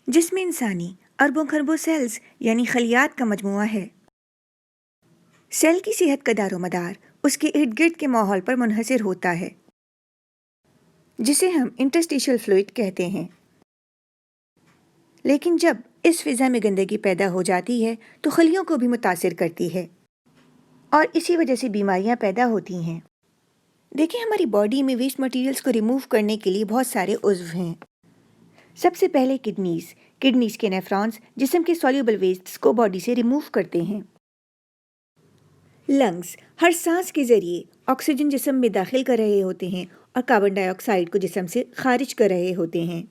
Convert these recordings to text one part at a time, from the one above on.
جسم انسانی اربوں خربوں سیلز یعنی خلیات کا مجموعہ ہے۔ سیل کی صحت کا دار و مدار اس کے ارد گرد کے ماحول پر منحصر ہوتا ہے، جسے ہم انٹرسٹیشل فلوئڈ کہتے ہیں۔ لیکن جب اس فضا میں گندگی پیدا ہو جاتی ہے تو خلیوں کو بھی متاثر کرتی ہے اور اسی وجہ سے بیماریاں پیدا ہوتی ہیں۔ دیکھیں، ہماری باڈی میں ویسٹ مٹیریلز کو ریموو کرنے کے لیے بہت سارے عضو ہیں۔ سب سے پہلے کڈنیز کے نیفرونز جسم کے سولیبل ویسٹس کو باڈی سے ریموو کرتے ہیں۔ لنگز ہر سانس کے ذریعے آکسیجن جسم میں داخل کر رہے ہوتے ہیں اور کاربن ڈائی آکسائڈ کو جسم سے خارج کر رہے ہوتے ہیں۔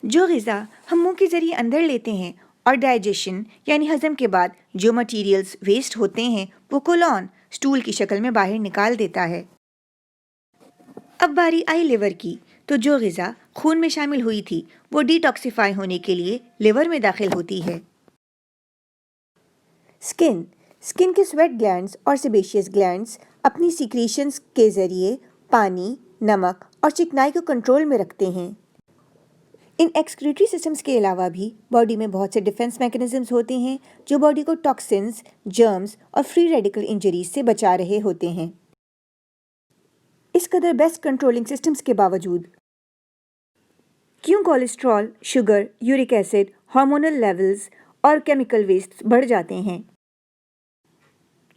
جو غذا ہم منہ کے ذریعے اندر لیتے ہیں اور ڈائجیشن یعنی ہضم کے بعد جو مٹیریلز ویسٹ ہوتے ہیں وہ کولون سٹول کی شکل میں باہر نکال دیتا ہے۔ اب باری آئی لیور کی، تو جو غذا خون میں شامل ہوئی تھی وہ ڈی ٹاکسیفائی ہونے کے لیے لیور میں داخل ہوتی ہے۔ اسکن کے سویٹ گلینڈز اور سیبیشیس گلینڈز اپنی سیکریشنز کے ذریعے پانی، نمک اور چکنائی کو کنٹرول میں رکھتے ہیں۔ ان ایکسکریٹری سسٹمز کے علاوہ بھی باڈی میں بہت سے ڈیفنس میکانزمز ہوتے ہیں جو باڈی کو ٹاکسنز، جرمز اور فری ریڈیکل انجریز سے بچا رہے ہوتے ہیں۔ اس قدر بیسٹ کنٹرولنگ سسٹمز کے باوجود کیوں cholesterol, sugar, uric acid, hormonal levels اور کیمیکل ویسٹ بڑھ جاتے ہیں؟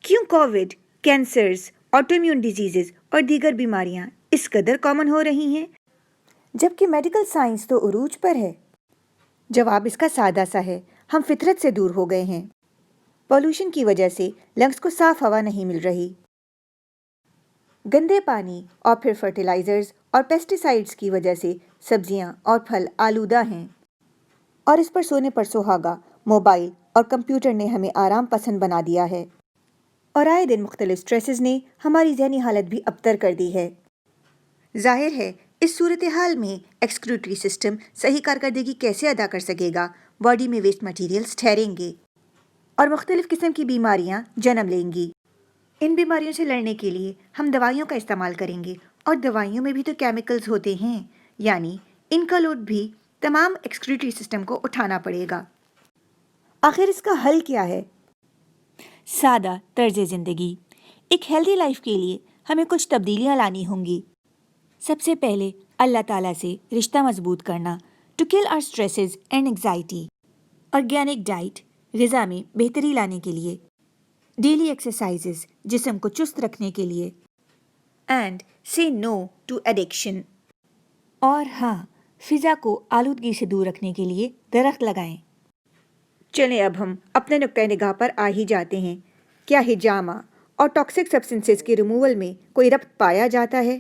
کیوں Covid, cancers, autoimmune diseases اور دیگر بیماریاں اس قدر کامن ہو رہی ہیں جبکہ میڈیکل سائنس تو عروج پر ہے؟ جواب اس کا سادہ سا ہے، ہم فطرت سے دور ہو گئے ہیں۔ پولوشن کی وجہ سے لنگز کو صاف ہوا نہیں مل رہی، گندے پانی اور پھر فرٹیلائزرز اور پیسٹی سائڈز کی وجہ سے سبزیاں اور پھل آلودہ ہیں، اور اس پر سونے پر سہاگا موبائل اور کمپیوٹر نے ہمیں آرام پسند بنا دیا ہے، اور آئے دن مختلف سٹریسز نے ہماری ذہنی حالت بھی ابتر کر دی ہے۔ ظاہر ہے اس صورتحال میں ایکسکریٹری سسٹم صحیح کارکردگی کیسے ادا کر سکے گا؟ باڈی میں ویسٹ مٹیریلز ٹھہریں گے اور مختلف قسم کی بیماریاں جنم لیں گی۔ ان بیماریوں سے لڑنے کے لیے ہم دوائیوں کا استعمال کریں گے، اور دوائیوں میں بھی تو کیمیکلز ہوتے ہیں، یعنی ان کا لوڈ بھی تمام ایکسکریٹری سسٹم کو اٹھانا پڑے گا۔ آخر اس کا حل کیا ہے؟ سادہ طرز زندگی۔ ایک ہیلدی لائف کے لیے ہمیں کچھ تبدیلیاں لانی ہوں گی۔ سب سے پہلے اللہ تعالیٰ سے رشتہ مضبوط کرنا، to kill our stresses and anxiety. Organic diet, غذا میں بہتری لانے کے لیے، ڈیلی ایکسرسائزز، جسم کو چست رکھنے کے لیے، اینڈ سے نو ٹو ایڈکشن۔ اور ہاں، فضا کو آلودگی سے دور رکھنے کے لیے درخت لگائیں۔ چلیں اب ہم اپنے نقطۂ نگاہ پر آ ہی جاتے ہیں۔ کیا ہجامہ اور ٹاکسک سبسٹنسز کے ریموول میں کوئی ربط پایا جاتا ہے؟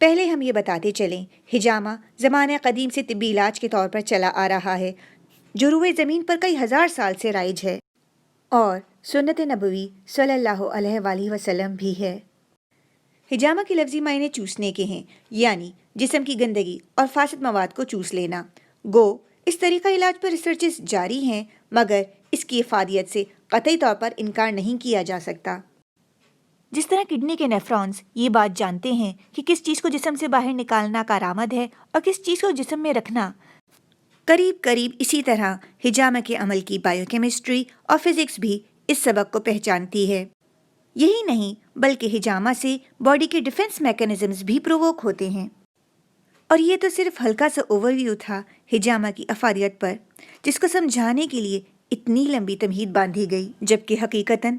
پہلے ہم یہ بتاتے چلیں، ہجامہ زمانہ قدیم سے طبی علاج کے طور پر چلا آ رہا ہے جو روئے زمین پر کئی ہزار سال سے رائج ہے، اور سنت نبوی صلی اللہ علیہ وآلہ وسلم بھی ہے۔ ہجامہ کے لفظی معنی چوسنے کے ہیں، یعنی جسم کی گندگی اور فاسد مواد کو چوس لینا۔ گو اس طریقہ علاج پر ریسرچز جاری ہیں، مگر اس کی افادیت سے قطعی طور پر انکار نہیں کیا جا سکتا۔ جس طرح کڈنی کے نیفرونز یہ بات جانتے ہیں کہ کس چیز کو جسم سے باہر نکالنا کارآمد ہے اور کس چیز کو جسم میں رکھنا، قریب اسی طرح ہجامہ کے عمل کی بائیو کیمسٹری اور فزکس بھی اس سبق کو پہچانتی ہے۔ یہی نہیں بلکہ ہجامہ سے باڈی کے ڈیفنس میکانزمز بھی پرووک ہوتے ہیں۔ اور یہ تو صرف ہلکا سا اوور ویو تھا ہجامہ کی افادیت پر، جس کو سمجھانے کے لیے اتنی لمبی تمہید باندھی گئی، جبکہ حقیقتاً